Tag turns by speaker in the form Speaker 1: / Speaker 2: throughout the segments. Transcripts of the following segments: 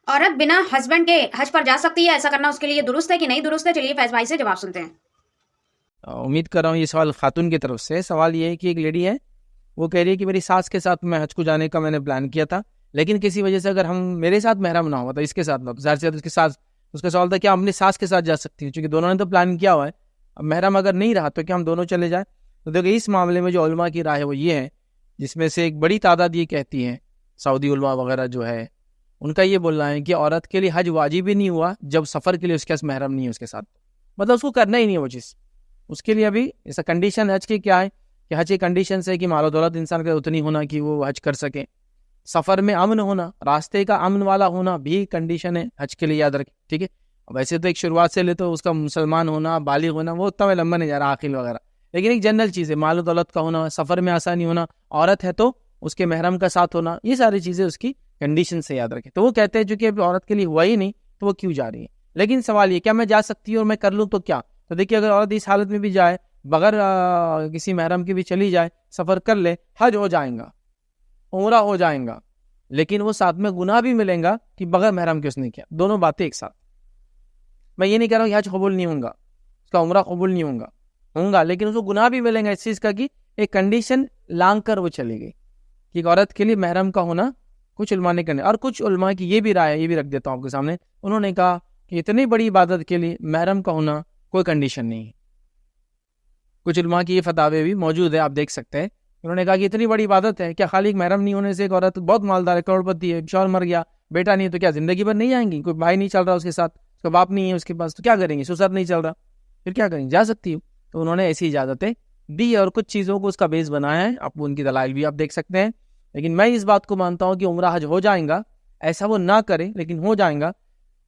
Speaker 1: عورت بنا ہسبینڈ کے حج پر جا سکتی ہے؟ ایسا کرنا اس کے لیے درست ہے کہ نہیں درست ہے؟ چلیے فیض بھائی سے جواب سنتے ہیں۔
Speaker 2: امید کر رہا ہوں یہ سوال خاتون کی طرف سے۔ سوال یہ ہے کہ ایک لیڈی ہے، وہ کہہ رہی ہے کہ میری ساس کے ساتھ میں حج کو جانے کا میں نے پلان کیا تھا، لیکن کسی وجہ سے اگر ہم میرے ساتھ محرم نہ ہوا تو اس کے ساتھ نہ ہو، ظاہر سی بات اس کے ساتھ، اس کا سوال تھا کہ ہم اپنی ساس کے ساتھ جا سکتی ہیں، چونکہ دونوں نے تو پلان کیا ہوا ہے، اب محرم اگر نہیں رہا تو کیا ہم دونوں چلے جائیں؟ تو دیکھو اس معاملے میں جو علماء کی رائے ہے وہ یہ ہے، جس میں سے ایک بڑی تعداد یہ کہتی ہے، سعودی علماء وغیرہ جو ہے ان کا یہ بولنا ہے کہ عورت کے لیے حج واجب ہی نہیں ہوا جب سفر کے لیے اس کے پاس محرم نہیں ہے اس کے ساتھ، مطلب اس کو کرنا ہی نہیں ہے وہ چیز، اس کے لیے ابھی ایسا کنڈیشن حج کی کیا ہے کہ حج کی کنڈیشن سے کہ مال و دولت انسان کا اتنی ہونا کہ وہ حج کر سکے، سفر میں امن ہونا، راستے کا امن والا ہونا بھی کنڈیشن ہے حج کے لیے، یاد رکھیں، ٹھیک ہے۔ ویسے تو ایک شروعات سے لے تو اس کا مسلمان ہونا، بالغ ہونا، وہ اتنا لمبا نہیں جا رہا، عاقل وغیرہ، لیکن ایک جنرل چیز ہے، مال و دولت کا ہونا، سفر میں آسانی ہونا، عورت ہے تو اس کے محرم کا ساتھ ہونا، یہ ساری چیزیں اس کی کنڈیشن سے یاد رکھیں۔ تو وہ کہتے ہیں جو کہ عورت کے لیے ہوا ہی نہیں تو وہ کیوں جا رہی ہے، لیکن سوال یہ کیا میں جا سکتی ہوں اور میں کر لوں تو کیا؟ تو دیکھیے اگر عورت اس حالت میں بھی جائے، بغیر کسی محرم کی بھی چلی جائے، سفر کر لے، حج ہو جائیں گا، عمرہ ہو جائیں گا، لیکن وہ ساتھ میں گناہ بھی ملیں گا کہ بغیر محرم کے اس نے کیا، دونوں باتیں ایک ساتھ۔ میں یہ نہیں کہہ رہا ہوں کہ حج قبول نہیں ہوگا، اس کا عمرہ قبول نہیں ہوگا، لیکن اس کو گناہ بھی ملیں گا اس چیز کا کہ ایک کنڈیشن لانگ کر وہ چلی گئی کہ ایک عورت کے لیے محرم کا ہونا کچھ علماء نے کرنے، اور کچھ علماء کی یہ بھی رائے ہے، یہ بھی رکھ دیتا ہوں آپ کے سامنے، انہوں نے کہا کہ اتنی بڑی عبادت کے لیے محرم کا ہونا کوئی کنڈیشن نہیں ہے۔ کچھ علماء کی یہ فتاوی بھی موجود ہے، آپ دیکھ سکتے ہیں، انہوں نے کہا کہ اتنی بڑی عبادت ہے، کیا خالی محرم نہیں ہونے سے ایک عورت بہت مالدار ہے، کروڑ پتی ہے، شوہر مر گیا، بیٹا نہیں ہے، تو کیا زندگی بھر نہیں جائیں گی؟ کوئی بھائی نہیں چل رہا اس کے ساتھ، اس کا باپ نہیں ہے اس کے پاس، تو کیا کریں گے؟ سسر نہیں چل رہا، پھر کیا کریں گے؟ جا سکتی ہوں۔ تو انہوں نے ایسی اجازتیں دی اور کچھ چیزوں کو اس کا بیس بنایا ہے، آپ ان کی دلائل بھی آپ دیکھ سکتے ہیں، لیکن میں اس بات کو مانتا ہوں کہ عمرہ حج ہو جائیں گا، ایسا وہ نہ کرے لیکن ہو جائیں گا،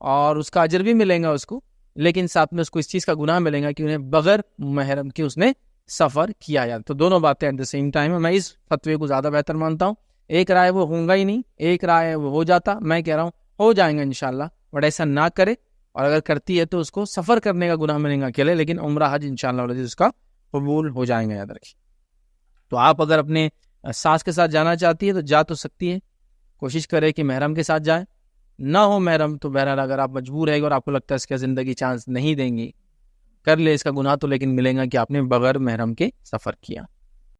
Speaker 2: اور اس کا اجر بھی ملے گا اس کو، لیکن ساتھ میں اس کو اس چیز کا گناہ ملے گا کہ انہیں بغیر محرم کے اس نے سفر کیا جائے۔ تو دونوں باتیں ایٹ دا سیم ٹائم ہے۔ میں اس فتوی کو زیادہ بہتر مانتا ہوں۔ ایک رائے وہ ہوں گا ہی نہیں، ایک رائے وہ ہو جاتا، میں کہہ رہا ہوں ہو جائیں گا انشاءاللہ، بٹ ایسا نہ کرے، اور اگر کرتی ہے تو اس کو سفر کرنے کا گناہ ملے گا اکیلے، لیکن عمرہ حج انشاءاللہ اس کا قبول ہو جائیں گا، یاد رکھیے۔ تو آپ اگر اپنے ساس کے ساتھ جانا چاہتی ہے تو جا تو سکتی ہے، کوشش کرے کہ محرم کے ساتھ جائے، نہ ہو محرم تو بہرحال اگر آپ مجبور ہے اور آپ کو لگتا ہے اس کا زندگی چانس نہیں دیں گی، کر لے اس کا گناہ تو، لیکن ملے گا کہ آپ نے بغیر محرم کے سفر کیا۔